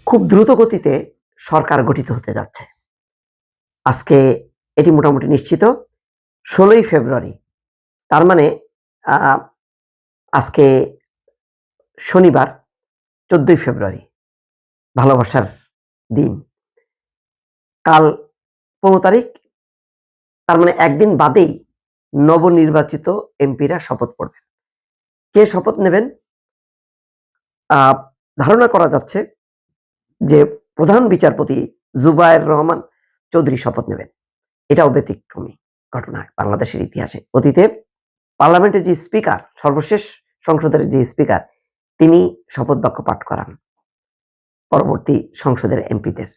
খুব দ্রুত গতিতে সরকার গঠিত হতে যাচ্ছে। আজকে এটি মোটামুটি নিশ্চিত 16ই ফেব্রুয়ারি। তার মানে আজকে শনিবার 14ই ফেব্রুয়ারি, ভালোবাসার দিন। কাল 15 তারিখ, তার মানে একদিন বাদেই নবনির্বাচিত এমপিরা শপথ পড়বেন। কে শপথ নেবেন? ধারণা করা যাচ্ছে যে প্রধান বিচারপতি জুবায়ের রহমান চৌধুরী শপথ নেবেন। এটাও ব্যতিক্রমী ঘটনা বাংলাদেশের ইতিহাসে। অতীতে পার্লামেন্টের যে স্পিকার, সর্বশেষ সংসদের যে স্পিকার, তিনি শপথ বাক্য পাঠ করান পরবর্তী সংসদের এমপিদের।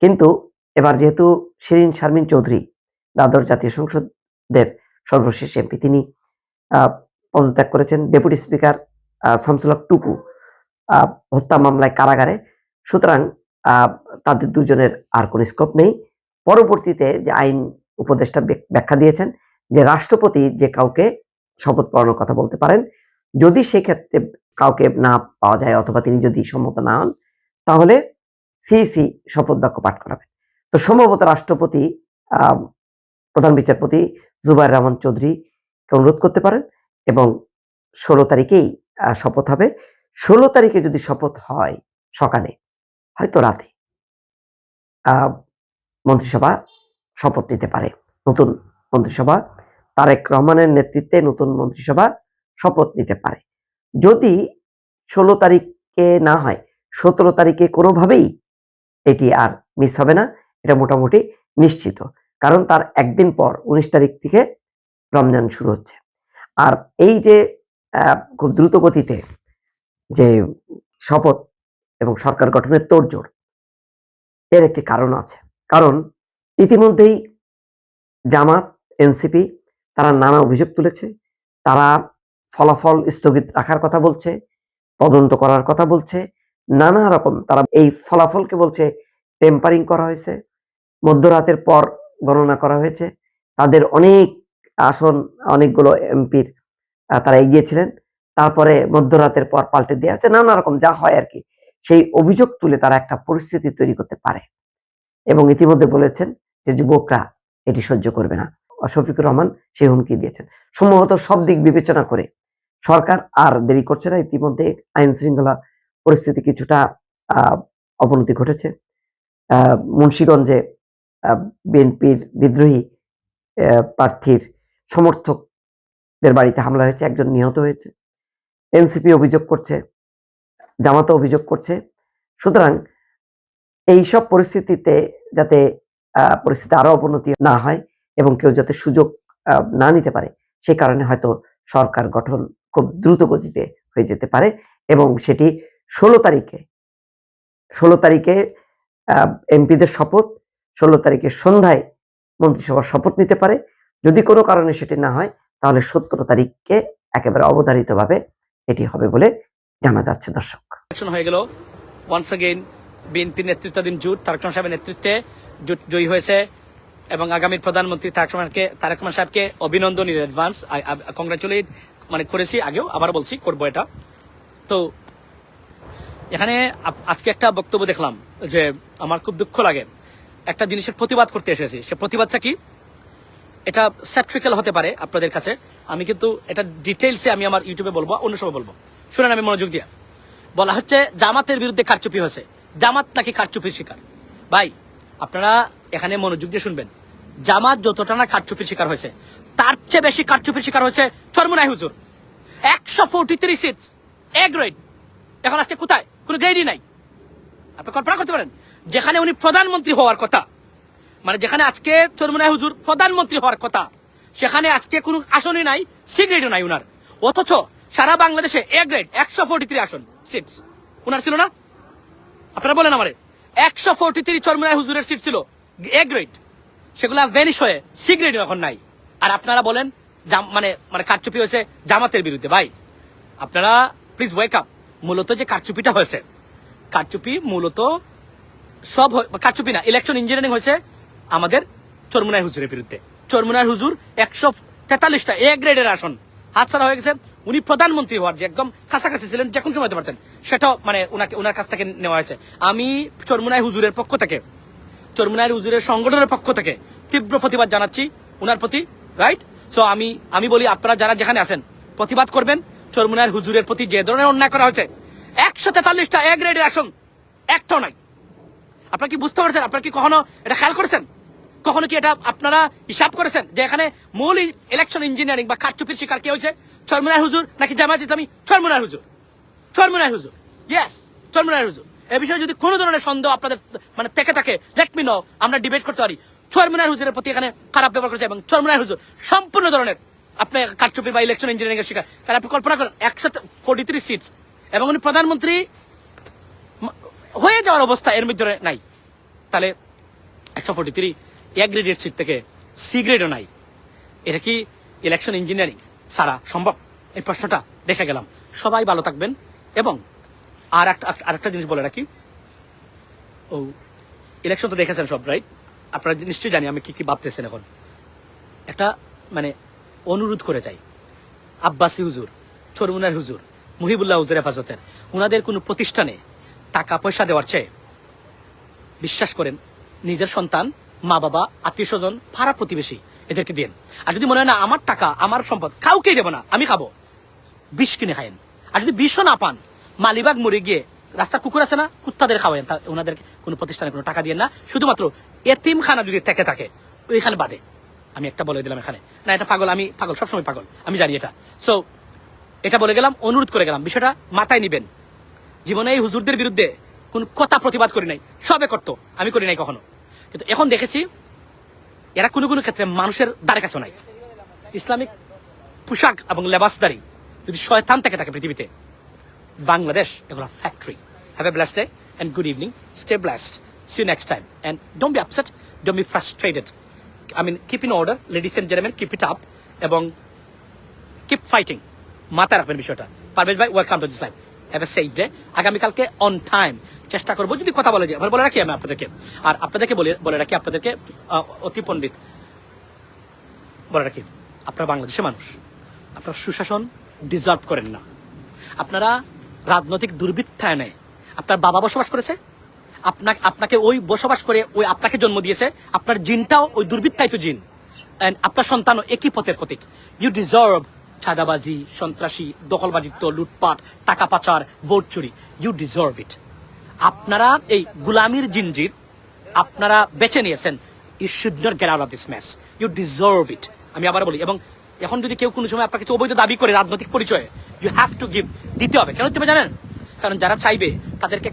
কিন্তু এবার যেহেতু শিরিন শারমিন চৌধুরী দ্বাদশ জাতীয় সংসদের সর্বশেষ এমপি, তিনি পদত্যাগ করেছেন। ডেপুটি স্পিকার শামসুল হক টুকু হত্যা মামলায় কারাগারে। সুতরাং তাদের দুজনের আর কোনো স্কোপ নেই। পরবর্তীতে যে আইন উপদেষ্টা ব্যাখ্যা দিয়েছেন যে রাষ্ট্রপতি যে কাউকে শপথ পড়ানোর কথা বলতে পারেন, যদি সেই ক্ষেত্রে কাউকে না পাওয়া যায় অথবা তিনি যদি সম্মত না হন, তাহলে সিইসি শপথ বাক্য পাঠ করাবেন। তো সম্ভবত রাষ্ট্রপতি প্রধান বিচারপতি জুবায়ের রহমান চৌধুরীকে অনুরোধ করতে পারেন এবং 16 তারিখেই শপথ হবে। 16 তারিখে যদি শপথ হয় সকালে, হয়তো রাতে মন্ত্রিসভা শপথ নিতে পারে। নতুন মন্ত্রিসভা, তারেক রহমানের নেতৃত্বে নতুন মন্ত্রিসভা শপথ নিতে পারে। যদি 16 তারিখে না হয়, 17 তারিখে কোনোভাবেই এটি আর মিস হবে না, এটা মোটামুটি নিশ্চিত। কারণ তার একদিন পর 19 তারিখ থেকে রমজান শুরু হচ্ছে। আর এই যে খুব দ্রুত গতিতে যে শপথ এবং সরকার গঠনের তোড়জোড়, এর একটি কারণ আছে। কারণ ইতিমধ্যেই জামাত, এনসিপি তারা নানা অভিযোগ তুলেছে। তারা ফলাফল স্থগিত রাখার কথা বলছে, তদন্ত করার কথা বলছে, নানা রকম। তারা এই ফলাফলকে বলছে টেম্পারিং করা হয়েছে, মধ্যরাতের পর গণনা করা হয়েছে। তাদের অনেক আসন, অনেকগুলো এমপির তারা এগিয়েছিলেন, তারপরে মধ্যরাতের পর পাল্টে দেওয়া হচ্ছে, নানা রকম যা হয় আর কি। সেই অভিযোগ তুলে তারা একটা পরিস্থিতি তৈরি করতে পারে এবং ইতিমধ্যে বলেছেন যে যুবকরা এটি সহ্য করবে না। শফিকুর রহমান সেই হুমকি দিয়েছেন। সম্ভবত সব দিক বিবেচনা করে সরকার আর দেরি করছে না। ইতিমধ্যে আইন শৃঙ্খলা পরিস্থিতি কিছুটা অবনতি ঘটেছে। মুন্সিগঞ্জে বিএনপির বিদ্রোহী প্রার্থীর সমর্থকদের বাড়িতে হামলা হয়েছে, একজন নিহত হয়েছে। এনসিপি অভিযোগ করছে, জামাতও অভিযোগ করছে। সুতরাং এইসব পরিস্থিতিতে যাতে পরিস্থিতি আরো অবনতি না হয় এবং কেউ যাতে সুযোগ না নিতে পারে, সেই কারণে হয়তো সরকার গঠন খুব দ্রুত গতিতে হয়ে যেতে পারে এবং সেটি 16 তারিখে এমপিদের শপথ, 16 তারিখে সন্ধ্যায় মন্ত্রিসভার শপথ নিতে পারে। যদি কোনো কারণে সেটি না হয়, তাহলে 17 তারিখকে একেবারে অবধারিতভাবে এটি হবে বলে জানা যাচ্ছে। দর্শক, হয়ে গেল ওয়ান্স अगेन বিএনপির নেতৃত্বাধীন জোট তারেক রহমান সাহেবের নেতৃত্বে জোট জয়ী হয়েছে এবং আগামী প্রধানমন্ত্রী তারেক রহমান সাহেবকে অভিনন্দন ইন অ্যাডভান্স, কংগ্রাচুলেট করেছি, আগেও আবার বলছি করবো এটা। তো এখানে আজকে একটা বক্তব্য দেখলাম যে আমার খুব দুঃখ লাগে। একটা জিনিসের প্রতিবাদ করতে এসেছি, সে প্রতিবাদটা কি? এটা স্যাট্রিক্যাল হতে পারে আপনাদের কাছে, আমি কিন্তু এটা ডিটেইলসে আমি আমার ইউটিউবে বলবো, অন্য সময় বলবো। শুনেন আমি মনোযোগ দিয়ে। বলা হচ্ছে জামাতের বিরুদ্ধে কারচুপি হয়েছে, জামাত নাকি কারচুপির শিকার। ভাই আপনারা এখানে মনোযোগ দিয়ে শুনবেন। জামাত যতটা না কারচুপির শিকার হয়েছে, তার চেয়ে বেশি কারচুপির শিকার হয়েছে চরমোনাই হুজুর। 143 সিটস, এ গ্রেড। এখন আজকে কোথায়? কোনো গ্রেডই নাই। আপনি কল্পনা করতে পারেন, যেখানে উনি প্রধানমন্ত্রী হওয়ার কথা, মানে যেখানে আজকে চরমোনাই হুজুর প্রধানমন্ত্রী হওয়ার কথা, সেখানে আজকে কোনো আসনই নাই, সি গ্রেডও নাই উনার। অথচ সারা বাংলাদেশে এ গ্রেড 143 আসন সিটস উনার ছিল না? আপনারা বলেন আমারে, 143 চরমোনাই হুজুরের সিট ছিল এ গ্রেড, সেগুলা ভ্যানিশ হয়ে সি গ্রেড এখন নাই। আর আপনারা বলেন মানে মানে কারচুপি হয়েছে জামাতের বিরুদ্ধে। ভাই আপনারা প্লিজ ওয়েক আপ। মূলত যে কারচুপিটা হয়েছে, কারচুপি মূলত সব কারচুপি না, ইলেকশন ইঞ্জিনিয়ারিং হয়েছে আমাদের চরমোনাই হুজুরের বিরুদ্ধে। চরমোনাই হুজুর 143টা এ গ্রেডের আসন হাতছাড়া হয়ে গেছে। উনি প্রধানমন্ত্রী হওয়ার যে একদম কাছাকাছি ছিলেন, যে কোনো সময় হতে পারতেন, সেটাও মানে ওনার কাছ থেকে নেওয়া হয়েছে। আমি চরমুনাই হুজুরের পক্ষ থেকে, চরমুনাই হুজুরের সংগঠনের পক্ষ থেকে তীব্র প্রতিবাদ জানাচ্ছি ওনার প্রতি, রাইট? সো আমি বলি, আপনারা যারা যেখানে আছেন প্রতিবাদ করবেন। চরমুনাই হুজুরের প্রতি যে ধরনের অন্যায় করা হয়েছে, 143টা এ গ্রেডের অ্যাকশন, একটাও নাই। আপনারা কি বুঝতে পারছেন? আপনারা কি কখনো এটা খেয়াল করেছেন? কখনো কি এটা আপনারা হিসাব করেছেন যে এখানে মূল ইলেকশন ইঞ্জিনিয়ারিং বা কারচুপির শিকার কে হয়েছে? চরমুনাই হুজুর নাকি জামায়াত ইসলামী? চরমুনাই হুজুর, চরমুনাই হুজুর, ইয়েস, চরমুনাই হুজুর। এ বিষয়ে যদি কোনো ধরনের সন্দেহ আপনাদের মানে থেকে থাকে, লেট মি নো, আমরা ডিবেট করতে পারি। চরমুনাই হুজুরের প্রতি এখানে খারাপ ব্যবহার করেছে এবং চরমুনাই হুজুর সম্পূর্ণ ধরনের আপনি কারচুপি বা ইলেকশন ইঞ্জিনিয়ারিং এর শিকার। কারণ আপনি কল্পনা করেন 143 সিটস এবং উনি প্রধানমন্ত্রী হয়ে যাওয়ার অবস্থা এর মধ্যে নাই। তাহলে 143 এ গ্রেডের সিট থেকে সি গ্রেডও নাই। এটা কি ইলেকশন ইঞ্জিনিয়ারিং সারা সম্ভব? এই প্রশ্নটা রেখে গেলাম। সবাই ভালো থাকবেন। এবং আরেকটা জিনিস বলে রাখি, ও ইলেকশন তো দেখেছেন সব, রাইট? আপনারা নিশ্চয়ই জানি আমি কি ভাবতেছেন এখন। একটা মানে অনুরোধ করে যাই, আব্বাসী হুজুর, চরমুনাই হুজুর, মুহিবুল্লাহ হুজুর হেফাজতের, ওনাদের কোনো প্রতিষ্ঠানে টাকা পয়সা দেওয়ার চেয়ে বিশ্বাস করেন নিজের সন্তান, মা বাবা, আত্মীয় স্বজন, পাড়া প্রতিবেশী এদেরকে দেন। আর যদি মনে হয় না আমার টাকা আমার সম্পদ কাউকেই দেবো না, আমি খাবো, বিষ কিনে খায়েন। আর যদি বিষও না পান, মালিবাগ মরে গিয়ে রাস্তার কুকুর আছে না, কুত্তাদের খাওয়ায়েন। ওনাদেরকে কোনো প্রতিষ্ঠানে কোনো টাকা দিয়ে না, শুধুমাত্র এতিমখানা যদি থেকে থাকে ওইখানে বাদে। আমি একটা বলে দিলাম এখানে, না এটা পাগল, আমি পাগল, সবসময় পাগল, আমি জানি এটা। সো এটা বলে গেলাম, অনুরোধ করে গেলাম, বিষয়টা মাথায় নিবেন। জীবনে এই হুজুরদের বিরুদ্ধে কোন কথা প্রতিবাদ করি নাই, সবে করতো, আমি করি নাই কখনো। কিন্তু এখন দেখেছি এরা কোনো কোনো ক্ষেত্রে মানুষের দ্বারে কাছে নাই। ইসলামিক পোশাক এবং লেবাসদারি যদি শয়তান থেকে থাকে পৃথিবীতে, বাংলাদেশ এগুলো factory. Have a blessed day and good evening. Stay blessed. See you next time. And don't be upset. Don't be frustrated. I mean, keep in order, ladies and gentlemen. Keep it up. এবং keep fighting. মাথায় রাখবেন বিষয়টা। পারভেজ ভাই, welcome to this live. Have a safe day. আগামীকালকে on time চেষ্টা করবো, যদি কথা বলে যায় আবার বলে রাখি আমি আপনাদেরকে। আর আপনাদেরকে বলে রাখি, আপনাদেরকে অতি পণ্ডিত বলে রাখি, আপনারা বাংলাদেশের মানুষ, আপনারা সুশাসন ডিজার্ভ করেন না। আপনারা রাজনৈতিক দুর্বৃত্তায়নে আপনার বাবা বসবাস করেছে, আপনাকে ওই বসবাস করে ওই আপনাকে জন্ম দিয়েছে, আপনার জিনটাও ওই দুর্বৃত্তায়িত জিন, এন্ড আপনার সন্তানও একই পথের প্রতীক। ইউ ডিজার্ভ চাঁদাবাজি, সন্ত্রাসী, দখলবাজিত্ব, লুটপাট, টাকা পাচার, ভোট চুরি। You deserve it. আপনারা এই গুলামির জিনজির আপনারা বেছে নিয়েছেন। You should not get out of this mess. You deserve it. আমি আবার বলি, এবং এখন যদি কেউ কোনো সময় আপনার কিছু অবৈধ দাবি করে রাজনৈতিক পরিচয়ে, ইউ হ্যাভ টু দিতে হবে। কেন দিতে হবে জানেন? কারণ যারা চাইবে তাদেরকে